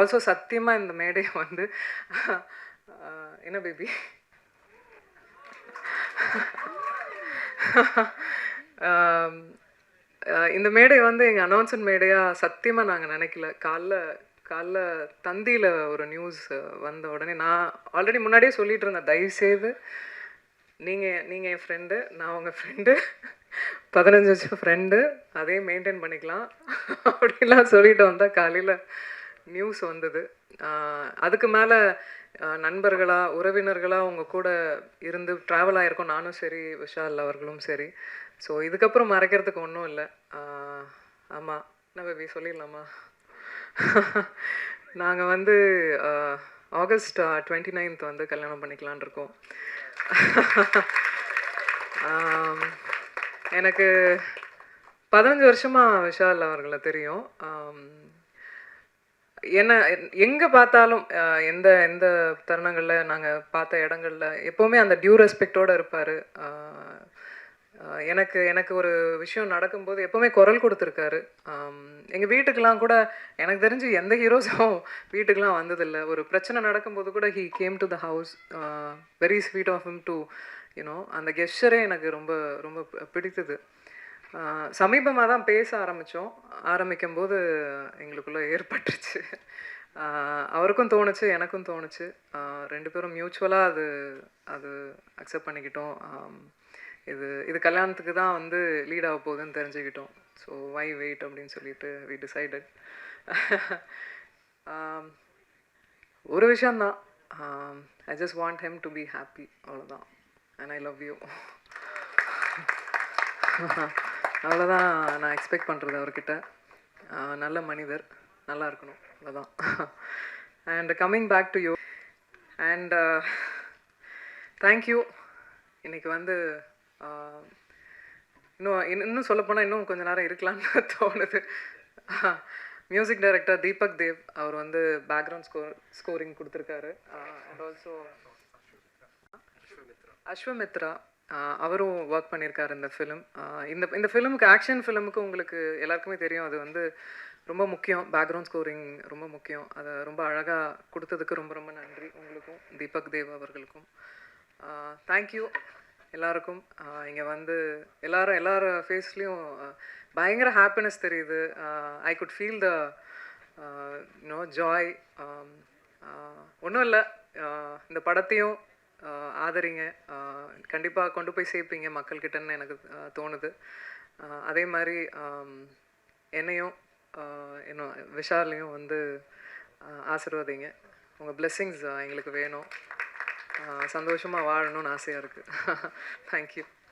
Also சத்தியமாக இந்த மேடை வந்து என்ன பேபி இந்த மேடை வந்து எங்கள் அனௌன்ஸ்மெண்ட் மேடையாக சத்தியமாக நாங்கள் நினைக்கல. காலைல காலைல தந்தியில் ஒரு நியூஸ் வந்த உடனே நான் ஆல்ரெடி முன்னாடியே சொல்லிட்டு இருந்தேன், தயவுசெய்து நீங்கள் என் ஃப்ரெண்டு, நான் உங்கள் ஃப்ரெண்டு, 15 வருஷம் ஃப்ரெண்டு, அதே மெயின்டைன் பண்ணிக்கலாம் அப்படிலாம் சொல்லிட்டு வந்தால் காலையில் நியூஸ் வந்தது. அதுக்கு மேலே நண்பர்களாக உறவினர்களாக உங்கள் கூட இருந்து ட்ராவல் ஆகிருக்கோம், நானும் சரி விஷால் அவர்களும் சரி. ஸோ இதுக்கப்புறம் மறைக்கிறதுக்கு ஒன்றும் இல்லை. ஆமாம், என்ன பேபி சொல்லிடலாமா? நாங்கள் வந்து ஆகஸ்ட் 29th வந்து கல்யாணம் பண்ணிக்கலான் இருக்கோம். எனக்கு 15 வருஷமாக விஷால் அவர்களை தெரியும். என்ன எங்கே பார்த்தாலும் எந்த எந்த தருணங்களில் நாங்கள் பார்த்த இடங்களில் எப்போவுமே அந்த டியூ ரெஸ்பெக்டோடு இருப்பார். எனக்கு எனக்கு ஒரு விஷயம் நடக்கும்போது எப்போவுமே குரல் கொடுத்துருக்காரு. எங்கள் வீட்டுக்கெலாம் கூட எனக்கு தெரிஞ்சு எந்த ஹீரோஸும் வீட்டுக்கெலாம் வந்ததில்லை. ஒரு பிரச்சனை நடக்கும்போது கூட he came to the house. Very sweet of him to you know, அந்த கெஸ்டரே எனக்கு ரொம்ப ரொம்ப பிடித்தது. சமீபமாக தான் பேச ஆரம்பிக்கும்போது எங்களுக்குள்ளே ஏற்பட்டுருச்சு. அவருக்கும் தோணுச்சு, எனக்கும் தோணுச்சு. 2 பேரும் மியூச்சுவலாக அது அது அக்செப்ட் பண்ணிக்கிட்டோம். இது கல்யாணத்துக்கு தான் வந்து லீட் ஆக போகுதுன்னு தெரிஞ்சுக்கிட்டோம். ஸோ வை வெயிட் அப்படின்னு சொல்லிட்டு வி டிசைடட். ஒரு விஷயந்தான், I just want him to be happy, அவ்வளோதான். And I love you. அவ்வளோதான் நான் எக்ஸ்பெக்ட் பண்ணுறது அவர்கிட்ட. நல்ல மனிதர், நல்லா இருக்கணும், அவ்வளோதான். And coming back to you, and thank you. இன்றைக்கி வந்து இன்னும் சொல்லப்போனால் இன்னும் கொஞ்சம் நேரம் இருக்கலாம்னு தோணுது. மியூசிக் டைரக்டர் தீபக் தேவ் அவர் வந்து பேக்ரவுண்ட் ஸ்கோரிங் கொடுத்துருக்காரு. அண்ட் ஆல்சோ அஸ்வமித்ரா அவரும் ஒர்க் பண்ணியிருக்காரு இந்த ஃபிலிம். இந்த ஃபிலிமுக்கு, ஆக்ஷன் ஃபிலிமுக்கு உங்களுக்கு எல்லாருக்குமே தெரியும், அது வந்து ரொம்ப முக்கியம். பேக்ரவுண்ட் ஸ்கோரிங் ரொம்ப முக்கியம். அதை ரொம்ப அழகாக கொடுத்ததுக்கு ரொம்ப ரொம்ப நன்றி உங்களுக்கும், தீபக் தேவ் அவர்களுக்கும். தேங்க்யூ எல்லாருக்கும். இங்கே வந்து எல்லார் ஃபேஸ்லேயும் பயங்கர ஹாப்பினஸ் தெரியுது. I could feel the joy. ஒன்றும் இல்லை, இந்த படத்தையும் ஆதரிங்க, கண்டிப்பாக கொண்டு போய் சேர்ப்பீங்க மக்கள்கிட்டன்னு எனக்கு தோணுது. அதே மாதிரி என்னையும் இன்னும் விஷாலையும் வந்து ஆசீர்வதிங்க. உங்கள் பிளெஸ்ஸிங்ஸ் எங்களுக்கு வேணும். சந்தோஷமாக வாழணும்னு ஆசையாக இருக்குது. தேங்க்யூ.